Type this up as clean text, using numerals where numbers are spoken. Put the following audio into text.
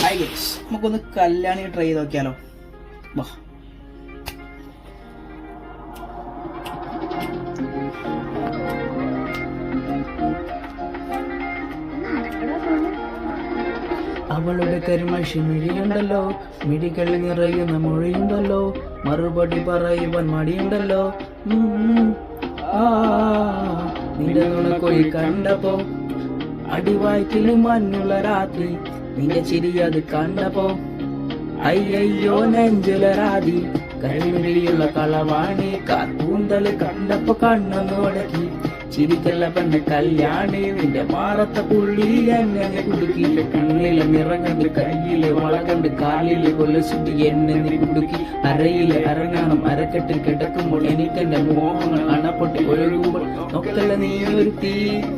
Hi guys, നമുക്കൊന്ന് Kalyani try ചെയ്ത് നോക്കിയാലോ. വാ. അവളുടെ കരിമഷി മിഴിയുണ്ടല്ലോ, മിഴികളിൽ നിറയുന്ന മൊഴിയുണ്ടല്ലോ, മറുപടി പറയുവാൻ മടിയുണ്ടല്ലോ. നിന്റെ നുണക്കൊഴി കണ്ടപ്പോ അടിവായ്ക്കില് മഞ്ഞുള്ള രാത്രി, നിന്റെ ചിരി അത് കണ്ടപ്പോ അയ്യോ നെഞ്ചുലരാതി. കരിമിഴിയുള്ള കളവാണി, കാർപ്പൂന്തല് കണ്ടപ്പോ കണ്ണൊന്നുടക്കി. ചിരിക്കല്ല പെണ്ണ കല്യാണി, നിന്റെ മാറത്ത പുള്ളി എന്നെ കുടുക്കി. കണ്ണിലെ നിറങ്ങണ്ട്, കയ്യിലെ വളകണ്ട്, കാലിലെ കൊലസുട്ടി എന്നെ കുടുക്കി. അരയിലെ അരങ്ങാണം അരക്കെട്ടിൽ കിടക്കുമ്പോൾ എനിക്കെന്റെ മോഹങ്ങൾ അണപ്പൊട്ടി ഒഴുകുമ്പോൾ നോക്കല്ല നീ ഒരു തീ.